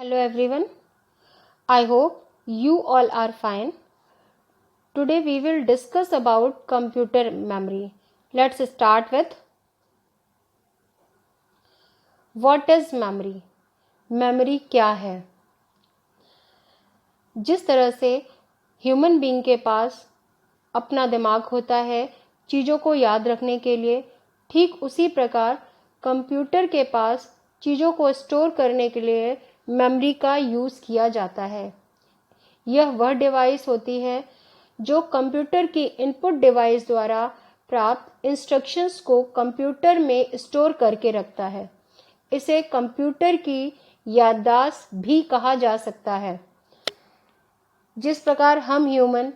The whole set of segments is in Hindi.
Hello everyone. I hope you all are fine. Today we will discuss about computer memory. Let's start with what is memory? Memory क्या है? जिस तरह से ह्यूमन बीइंग के पास अपना दिमाग होता है चीज़ों को याद रखने के लिए, ठीक उसी प्रकार कंप्यूटर के पास चीज़ों को स्टोर करने के लिए मेमोरी का यूज़ किया जाता है। यह वह डिवाइस होती है जो कंप्यूटर की इनपुट डिवाइस द्वारा प्राप्त इंस्ट्रक्शंस को कंप्यूटर में स्टोर करके रखता है। इसे कंप्यूटर की याददाश्त भी कहा जा सकता है। जिस प्रकार हम ह्यूमन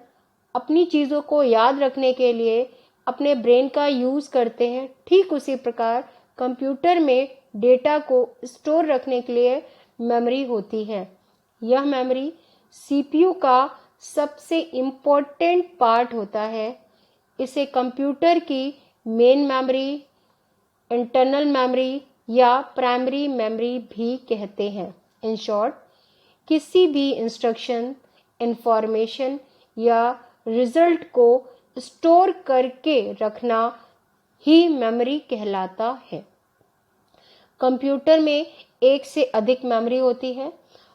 अपनी चीज़ों को याद रखने के लिए अपने ब्रेन का यूज़ करते हैं, ठीक उसी प्रकार कंप्यूटर में डेटा को स्टोर रखने के लिए मेमोरी होती है। यह मेमोरी सीपीयू का सबसे इम्पोर्टेंट पार्ट होता है। इसे कंप्यूटर की मेन मेमोरी, इंटरनल मेमोरी या प्राइमरी मेमोरी भी कहते हैं। इन शॉर्ट, किसी भी इंस्ट्रक्शन, इंफॉर्मेशन या रिजल्ट को स्टोर करके रखना ही मेमोरी कहलाता है। कंप्यूटर में एक से अधिक मेमोरी होती है।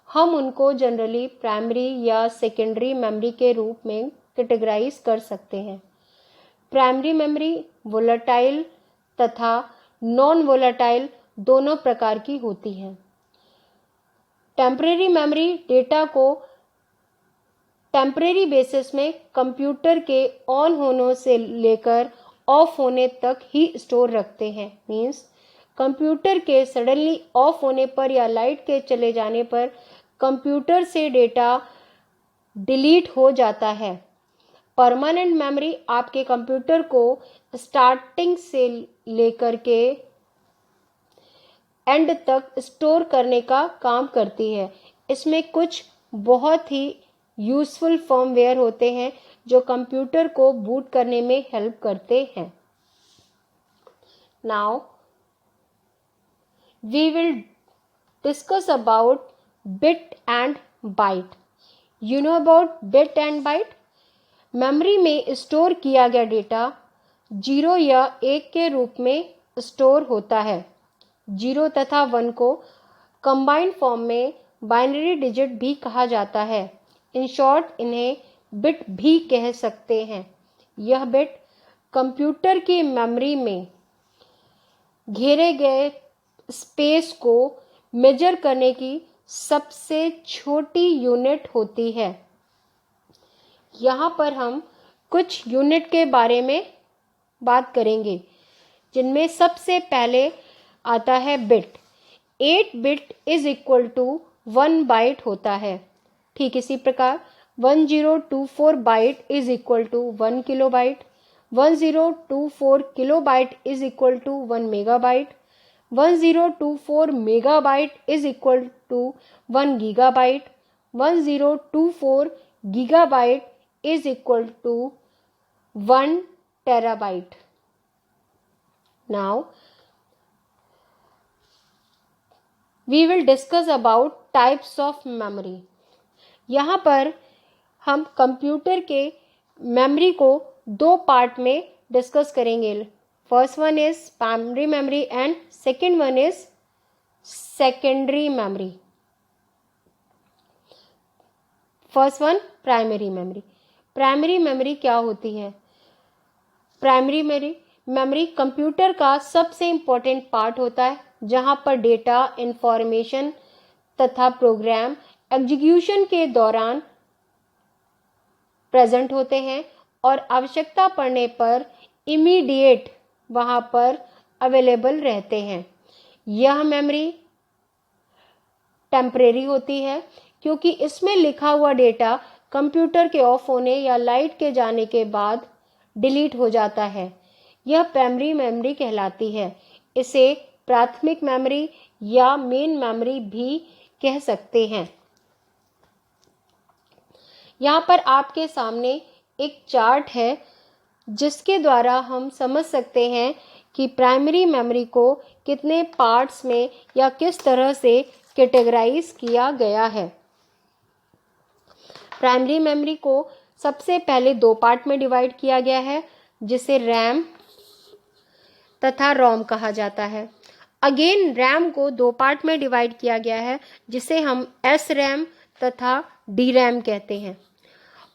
हम उनको जनरली प्राइमरी या सेकेंडरी मेमोरी के रूप में कैटेगराइज कर सकते हैं। प्राइमरी मेमोरी वोलेटाइल तथा नॉन वोलेटाइल दोनों प्रकार की होती है। टेम्परेरी मेमोरी डेटा को टेम्परेरी बेसिस में कंप्यूटर के ऑन होने से लेकर ऑफ होने तक ही स्टोर रखते हैं। मीन्स कंप्यूटर के सडनली ऑफ होने पर या लाइट के चले जाने पर कंप्यूटर से डेटा डिलीट हो जाता है। परमानेंट मेमोरी आपके कंप्यूटर को स्टार्टिंग से लेकर के एंड तक स्टोर करने का काम करती है। इसमें कुछ बहुत ही यूजफुल फर्मवेयर होते हैं जो कंप्यूटर को बूट करने में हेल्प करते हैं। Now we will discuss about bit and byte. You know about bit and byte? Memory में स्टोर किया गया डेटा 0 या 1 के रूप में स्टोर होता है। 0 तथा 1 को कंबाइंड फॉर्म में बाइनरी डिजिट भी कहा जाता है। इन शॉर्ट, इन्हें बिट भी कह सकते हैं। यह बिट कंप्यूटर की मेमोरी में घेरे गए स्पेस को मेजर करने की सबसे छोटी यूनिट होती है। यहाँ पर हम कुछ यूनिट के बारे में बात करेंगे, जिनमें सबसे पहले आता है bit. 8 bit is equal to 1 byte होता है। ठीक इसी प्रकार 1024 byte is equal to 1 kilobyte, 1024 kilobyte is equal to 1 megabyte, 1024 megabyte is equal to 1 gigabyte, 1024 gigabyte is equal to 1 terabyte. Now we will discuss about types of memory. यहाँ पर हम कंप्यूटर के मेमोरी को 2 पार्ट में डिस्कस करेंगे। First one is primary memory and second one is secondary memory. First one, primary memory. Primary memory क्या होती है? Primary memory कंप्यूटर का सबसे इम्पोर्टेंट पार्ट होता है, जहाँ पर डेटा, इंफॉर्मेशन तथा प्रोग्राम एग्जीक्यूशन के दौरान प्रेजेंट होते हैं और आवश्यकता पड़ने पर इमीडिएट वहाँ पर अवेलेबल रहते हैं। यह मेमोरी टेम्परेरी होती है क्योंकि इसमें लिखा हुआ डेटा कंप्यूटर के ऑफ होने या लाइट के जाने के बाद डिलीट हो जाता है। यह प्राइमरी मेमोरी कहलाती है। इसे प्राथमिक मेमोरी या मेन मेमोरी भी कह सकते हैं। यहाँ पर आपके सामने एक चार्ट है जिसके द्वारा हम समझ सकते हैं कि प्राइमरी मेमोरी को कितने पार्ट्स में या किस तरह से कैटेगराइज किया गया है। प्राइमरी मेमोरी को सबसे पहले दो पार्ट में डिवाइड किया गया है, जिसे रैम तथा रोम कहा जाता है। अगेन रैम को दो पार्ट में डिवाइड किया गया है, जिसे हम एस रैम तथा डी रैम कहते हैं।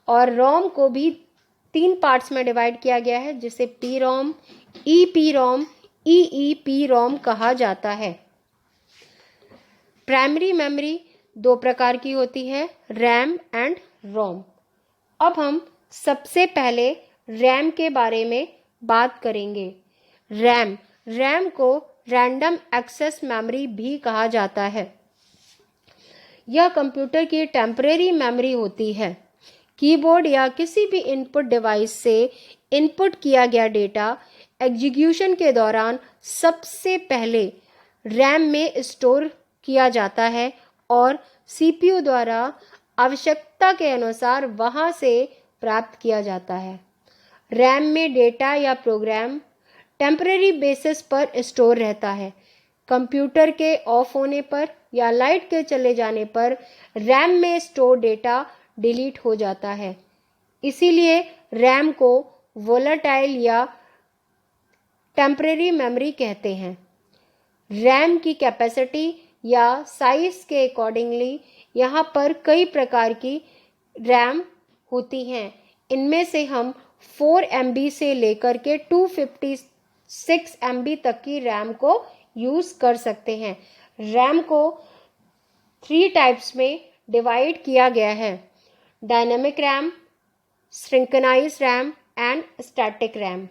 और रोम को भी तीन पार्ट्स में डिवाइड किया गया है, जिसे P ROM, E P ROM, E P ROM कहा जाता है। प्राइमरी मेमोरी दो प्रकार की होती है, रैम एंड रोम। अब हम सबसे पहले रैम के बारे में बात करेंगे। रैम को रैंडम एक्सेस मेमोरी भी कहा जाता है। यह कंप्यूटर की टेम्परेरी मेमोरी होती है। कीबोर्ड या किसी भी इनपुट डिवाइस से इनपुट किया गया डेटा एग्जीक्यूशन के दौरान सबसे पहले रैम में स्टोर किया जाता है और सीपीयू द्वारा आवश्यकता के अनुसार वहां से प्राप्त किया जाता है। रैम में डेटा या प्रोग्राम टेम्परेरी बेसिस पर स्टोर रहता है। कंप्यूटर के ऑफ होने पर या लाइट के चले जाने पर रैम में स्टोर डेटा डिलीट हो जाता है। इसीलिए रैम को वोलेटाइल या टेम्परेरी मेमोरी कहते हैं। रैम की कैपेसिटी या साइज के अकॉर्डिंगली यहाँ पर कई प्रकार की रैम होती हैं। इनमें से हम 4 MB से लेकर के 256 MB तक की रैम को यूज़ कर सकते हैं। रैम को 3 टाइप्स में डिवाइड किया गया है: dynamic RAM, synchronised RAM and static RAM.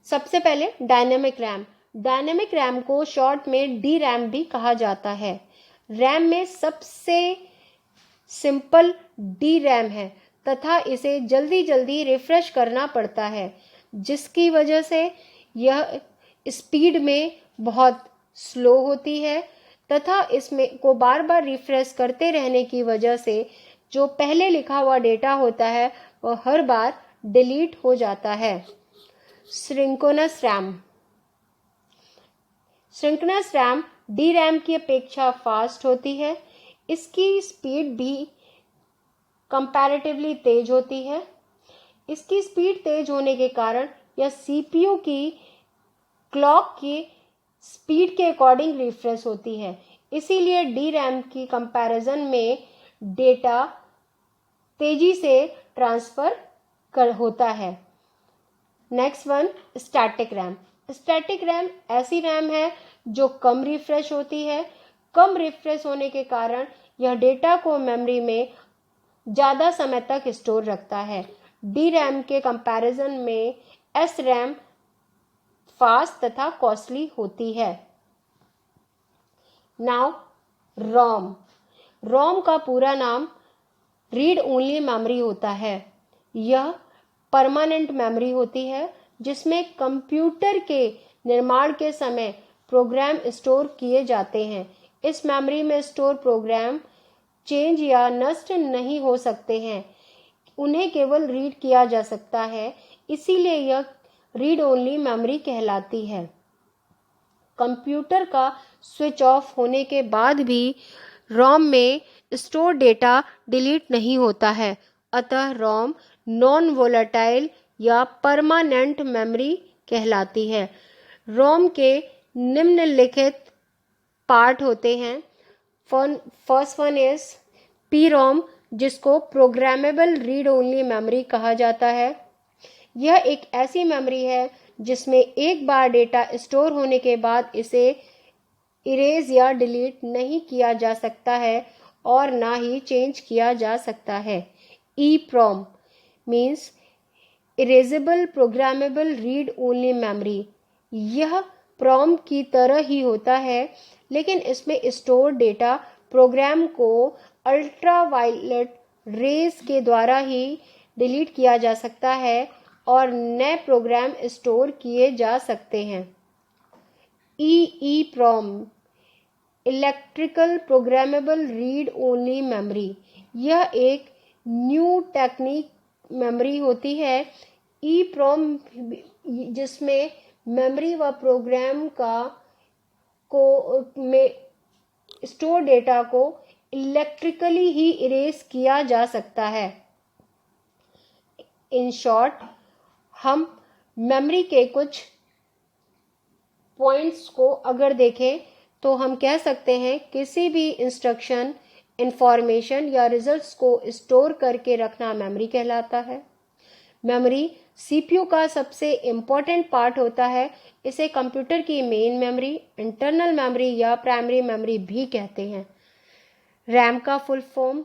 सबसे पहले डायनेमिक रैम। डायनेमिक रैम को शॉर्ट में डी रैम भी कहा जाता है। रैम में सबसे सिंपल डी रैम है तथा इसे जल्दी जल्दी रिफ्रेश करना पड़ता है, जिसकी वजह से यह स्पीड में बहुत स्लो होती है तथा इसमें को बार बार रिफ्रेश करते रहने की वजह से जो पहले लिखा हुआ डेटा होता है वह हर बार डिलीट हो जाता है। Synchronous RAM. Synchronous RAM D RAM की अपेक्षा फास्ट होती है। इसकी स्पीड भी कंपैरेटिवली तेज होती है। इसकी स्पीड तेज होने के कारण यह सीपीयू की क्लॉक की स्पीड के अकॉर्डिंग रिफ्रेश होती है। इसीलिए डी रैम की कंपैरिजन में डेटा तेजी से ट्रांसफर होता है। Next one, static RAM. Static RAM ऐसी रैम है जो कम रिफ्रेश होती है। कम रिफ्रेश होने के कारण यह डेटा को मेमोरी में ज़्यादा समय तक स्टोर रखता है। डी रैम के कंपैरिजन में एस रैम फास्ट तथा कॉस्टली होती है। नाउ रोम। रोम का पूरा नाम रीड ओनली मेमोरी होता है। यह परमानेंट मेमोरी होती है जिसमें कंप्यूटर के निर्माण के समय प्रोग्राम स्टोर किए जाते हैं। इस मेमोरी में स्टोर प्रोग्राम चेंज या नष्ट नहीं हो सकते हैं, उन्हें केवल रीड किया जा सकता है, इसीलिए यह रीड ओनली मेमोरी कहलाती है। कंप्यूटर का स्विच ऑफ होने के बाद भी रोम में स्टोर डेटा डिलीट नहीं होता है, अतः रोम नॉन वोलेटाइल या परमानेंट मेमोरी कहलाती है। रोम के निम्नलिखित पार्ट होते हैं। First one is P ROM, जिसको प्रोग्रामेबल रीड ओनली मेमोरी कहा जाता है। यह एक ऐसी मेमोरी है जिसमें एक बार डेटा स्टोर होने के बाद इसे इरेज या डिलीट नहीं किया जा सकता है और ना ही चेंज किया जा सकता है। E PROM means erasable programmable read only memory. यह प्रोम की तरह ही होता है, लेकिन इसमें स्टोर डेटा प्रोग्राम को अल्ट्रावायलेट रेज के द्वारा ही डिलीट किया जा सकता है और नए प्रोग्राम स्टोर किए जा सकते हैं। EEPROM electrical programmable read only memory. यह एक न्यू टेक्निक मेमोरी होती है। EEPROM जिसमें मेमोरी व प्रोग्राम का को में स्टोर डेटा को इलेक्ट्रिकली ही इरेज किया जा सकता है। इन शॉर्ट, हम मेमोरी के कुछ पॉइंट्स को अगर देखें तो हम कह सकते हैं किसी भी इंस्ट्रक्शन, इंफॉर्मेशन या रिजल्ट्स को स्टोर करके रखना मेमोरी कहलाता है। मेमोरी सीपीयू का सबसे इम्पोर्टेंट पार्ट होता है। इसे कंप्यूटर की मेन मेमोरी, इंटरनल मेमोरी या प्राइमरी मेमोरी भी कहते हैं। रैम का full form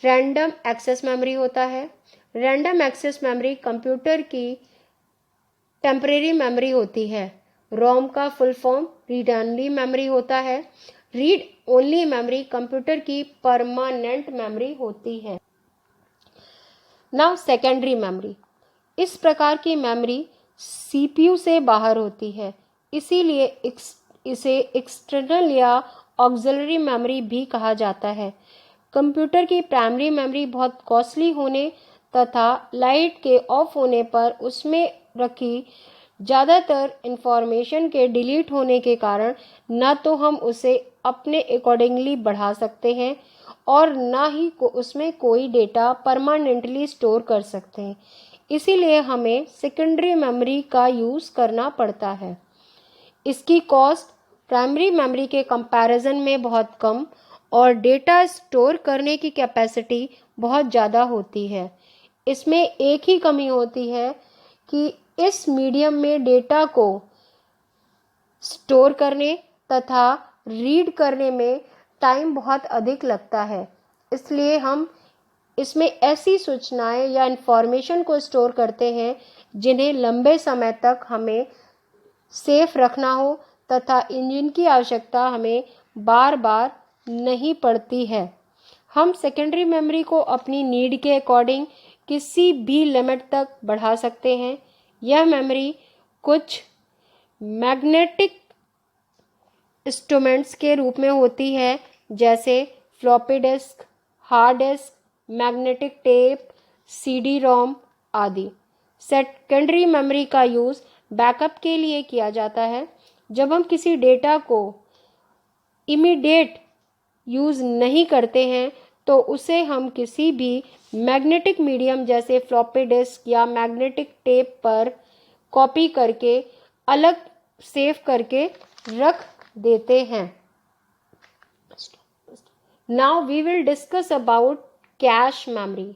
random access memory होता है। रैंडम एक्सेस मेमोरी कंप्यूटर की टेम्परेरी मेमोरी होती है। रोम का full form read only memory होता है। रीड ओनली मेमोरी कंप्यूटर की परमानेंट मेमोरी होती है। नाउ सेकेंडरी मेमोरी, इस प्रकार की मेमोरी सीपीयू से बाहर होती है, इसीलिए इसे एक्सटर्नल या ऑक्सिलरी मेमोरी भी कहा जाता है। कंप्यूटर की प्राइमरी मेमोरी बहुत कॉस्टली होने तथा लाइट के ऑफ होने पर उसमें रखी ज़्यादातर इंफॉर्मेशन के डिलीट होने के कारण न तो हम उसे अपने अकॉर्डिंगली बढ़ा सकते हैं और ना ही उसमें कोई डेटा परमानेंटली स्टोर कर सकते हैं। इसीलिए हमें सेकेंडरी मेमोरी का यूज़ करना पड़ता है। इसकी कॉस्ट प्राइमरी मेमोरी के कंपैरिजन में बहुत कम और डेटा स्टोर करने की कैपेसिटी बहुत ज़्यादा होती है। इसमें एक ही कमी होती है कि इस मीडियम में डेटा को स्टोर करने तथा रीड करने में टाइम बहुत अधिक लगता है। इसलिए हम इसमें ऐसी सूचनाएं या इंफॉर्मेशन को स्टोर करते हैं जिन्हें लंबे समय तक हमें सेफ रखना हो तथा जिनकी आवश्यकता हमें बार बार नहीं पड़ती है। हम सेकेंडरी मेमोरी को अपनी नीड के अकॉर्डिंग किसी भी लिमिट तक बढ़ा सकते हैं। यह मेमोरी कुछ मैग्नेटिक इंस्ट्रूमेंट्स के रूप में होती है, जैसे floppy disc, hard disk, magnetic tape, CD ROM आदि। सेकेंडरी मेमोरी का यूज़ बैकअप के लिए किया जाता है। जब हम किसी डेटा को इमीडिएट यूज़ नहीं करते हैं तो उसे हम किसी भी मैग्नेटिक मीडियम जैसे फ्लॉपी डिस्क या मैग्नेटिक टेप पर कॉपी करके अलग सेव करके रख देते हैं। Now we will discuss about cache memory.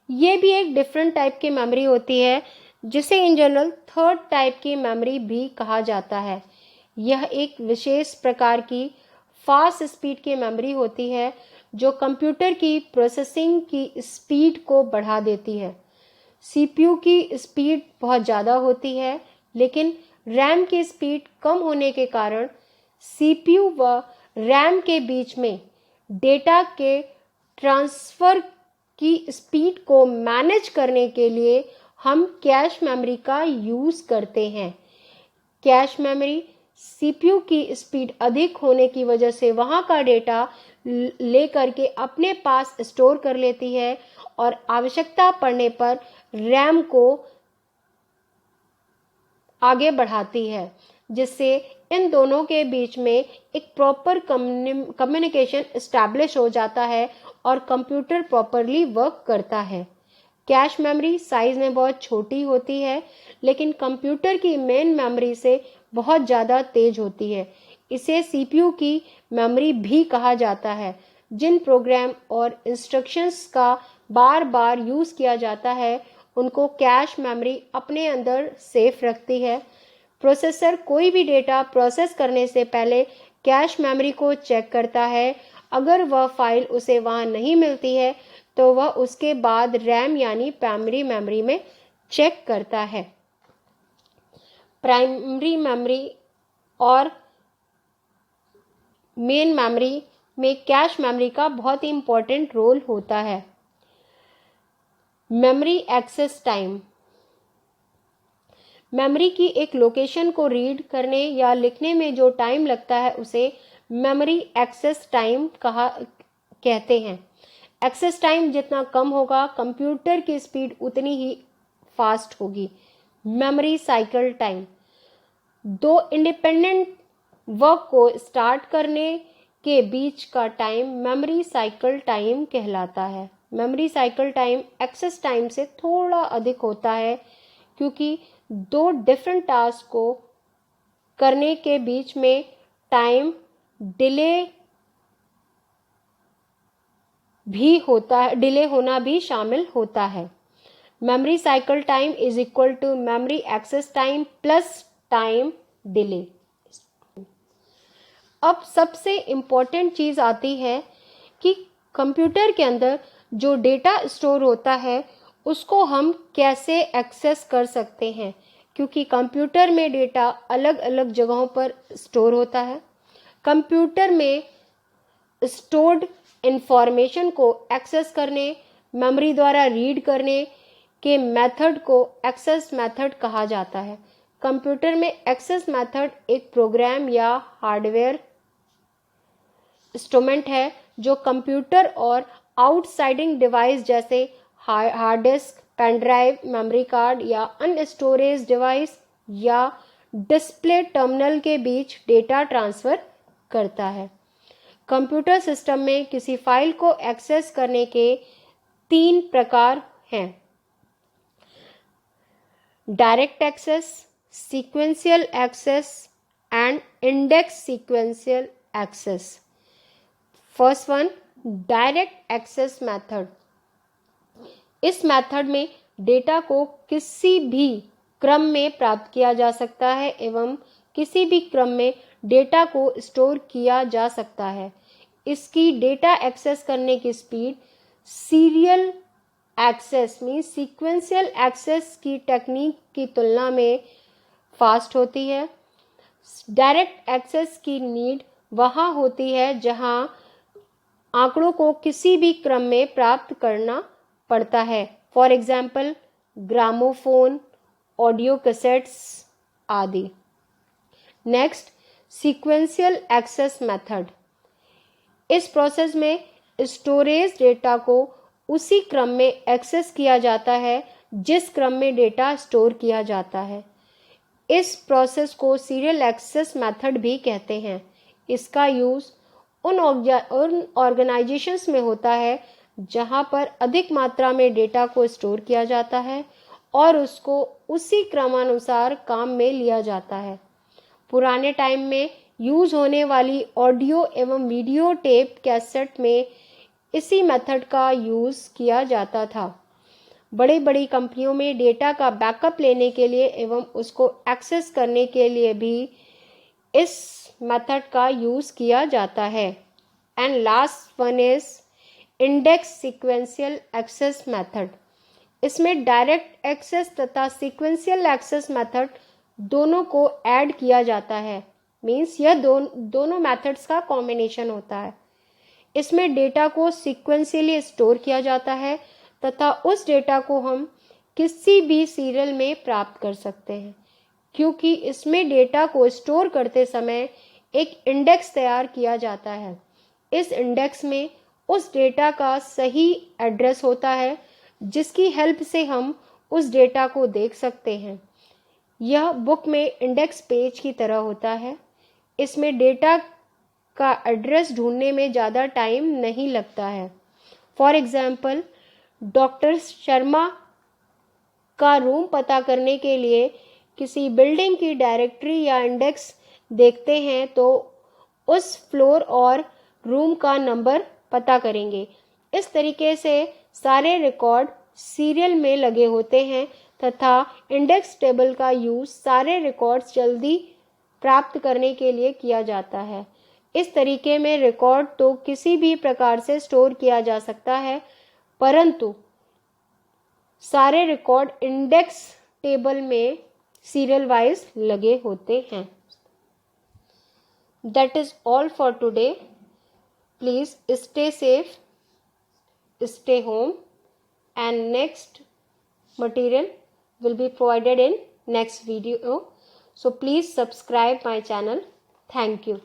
ये भी एक डिफरेंट टाइप की मेमोरी होती है, जिसे इन जनरल थर्ड टाइप की मेमोरी भी कहा जाता है। यह एक विशेष प्रकार की फास्ट स्पीड की मेमोरी होती है जो कंप्यूटर की प्रोसेसिंग की स्पीड को बढ़ा देती है। सीपीयू की स्पीड बहुत ज़्यादा होती है, लेकिन रैम की स्पीड कम होने के कारण सीपीयू व रैम के बीच में डेटा के ट्रांसफ़र की स्पीड को मैनेज करने के लिए हम कैश मेमोरी का यूज़ करते हैं। कैश मेमोरी सीपीयू की स्पीड अधिक होने की वजह से वहाँ का डेटा लेकर के अपने पास स्टोर कर लेती है और आवश्यकता पड़ने पर रैम को आगे बढ़ाती है, जिससे इन दोनों के बीच में एक प्रॉपर कम्युनिकेशन एस्टैब्लिश हो जाता है और कंप्यूटर प्रॉपरली वर्क करता है। कैश मेमोरी साइज में बहुत छोटी होती है, लेकिन कंप्यूटर की मेन मेमोरी से बहुत ज़्यादा तेज होती है। इसे सीपीयू की मेमोरी भी कहा जाता है। जिन प्रोग्राम और इंस्ट्रक्शंस का बार बार यूज़ किया जाता है उनको कैश मेमोरी अपने अंदर सेफ रखती है। प्रोसेसर कोई भी डेटा प्रोसेस करने से पहले कैश मेमोरी को चेक करता है। अगर वह फाइल उसे वहाँ नहीं मिलती है तो वह उसके बाद रैम यानी प्राइमरी मेमोरी में चेक करता है। प्राइमरी मेमोरी और मेन मेमोरी में कैश मेमोरी का बहुत ही इम्पोर्टेंट रोल होता है। मेमोरी एक्सेस टाइम, मेमोरी की एक लोकेशन को रीड करने या लिखने में जो टाइम लगता है उसे मेमोरी एक्सेस टाइम कहते हैं। एक्सेस टाइम जितना कम होगा कंप्यूटर की स्पीड उतनी ही फास्ट होगी। मेमोरी साइकिल टाइम, दो इंडिपेंडेंट वर्क को स्टार्ट करने के बीच का टाइम मेमोरी साइकिल टाइम कहलाता है। Memory cycle time access time से थोड़ा अधिक होता है क्योंकि दो डिफरेंट टास्क को करने के बीच में टाइम डिले होना भी शामिल होता है। Memory cycle time is equal to memory access time plus time delay. अब सबसे इम्पोर्टेंट चीज़ आती है कि कंप्यूटर के अंदर जो डेटा स्टोर होता है उसको हम कैसे एक्सेस कर सकते हैं, क्योंकि कंप्यूटर में डेटा अलग अलग जगहों पर स्टोर होता है। कंप्यूटर में स्टोर्ड इंफॉर्मेशन को एक्सेस करने, मेमोरी द्वारा रीड करने के मेथड को एक्सेस मेथड कहा जाता है। कंप्यूटर में एक्सेस मेथड एक प्रोग्राम या हार्डवेयर इंस्ट्रूमेंट है जो कंप्यूटर और आउटसाइडिंग डिवाइस जैसे hard disk, pen drive, memory card या अन्य स्टोरेज डिवाइस या डिस्प्ले टर्मिनल के बीच डेटा ट्रांसफर करता है। कंप्यूटर सिस्टम में किसी फाइल को एक्सेस करने के 3 प्रकार हैं: direct access, sequential access and index sequential access. First one, direct access method. इस मेथड में डेटा को किसी भी क्रम में प्राप्त किया जा सकता है एवं किसी भी क्रम में डेटा को स्टोर किया जा सकता है। इसकी डेटा एक्सेस करने की speed serial access means sequential access की टेक्निक की तुलना में फास्ट होती है। डायरेक्ट एक्सेस की नीड वहाँ होती है जहाँ आंकड़ों को किसी भी क्रम में प्राप्त करना पड़ता है, for example gramophone, audio cassettes आदि। Next, sequential access method. इस प्रोसेस में स्टोरेज डेटा को उसी क्रम में एक्सेस किया जाता है जिस क्रम में डेटा स्टोर किया जाता है। इस प्रोसेस को सीरियल एक्सेस मेथड भी कहते हैं। इसका यूज़ उन ऑर्गेनाइजेशंस में होता है जहां पर अधिक मात्रा में डेटा को स्टोर किया जाता है और उसको उसी क्रमानुसार काम में लिया जाता है। पुराने टाइम में यूज़ होने वाली ऑडियो एवं वीडियो टेप कैसेट में इसी मेथड का यूज़ किया जाता था। बड़ी बड़ी कंपनियों में डेटा का बैकअप लेने के लिए एवं उसको एक्सेस करने के लिए भी इस मेथड का यूज़ किया जाता है। And last one is index sequential access method. इसमें डायरेक्ट एक्सेस तथा सीक्वेंशियल एक्सेस मेथड दोनों को ऐड किया जाता है, मीन्स यह दोनों मेथड्स का कॉम्बिनेशन होता है। इसमें डेटा को सीक्वेंशियली स्टोर किया जाता है तथा उस डेटा को हम किसी भी सीरियल में प्राप्त कर सकते हैं, क्योंकि इसमें डेटा को स्टोर करते समय एक इंडेक्स तैयार किया जाता है। इस इंडेक्स में उस डेटा का सही एड्रेस होता है जिसकी हेल्प से हम उस डेटा को देख सकते हैं। यह बुक में इंडेक्स पेज की तरह होता है। इसमें डेटा का एड्रेस ढूंढने में ज़्यादा टाइम नहीं लगता है। फॉर एग्जाम्पल, डॉक्टर शर्मा का रूम पता करने के लिए किसी बिल्डिंग की डायरेक्टरी या इंडेक्स देखते हैं तो उस फ्लोर और रूम का नंबर पता करेंगे। इस तरीके से सारे रिकॉर्ड सीरियल में लगे होते हैं तथा इंडेक्स टेबल का यूज़ सारे रिकॉर्ड्स जल्दी प्राप्त करने के लिए किया जाता है। इस तरीके में रिकॉर्ड तो किसी भी प्रकार से स्टोर किया जा सकता है, परंतु सारे रिकॉर्ड इंडेक्स टेबल में सीरियल वाइज लगे होते हैं। That is all for today. Please stay safe, stay home, and next material will be provided in next video. So please subscribe my channel. Thank you.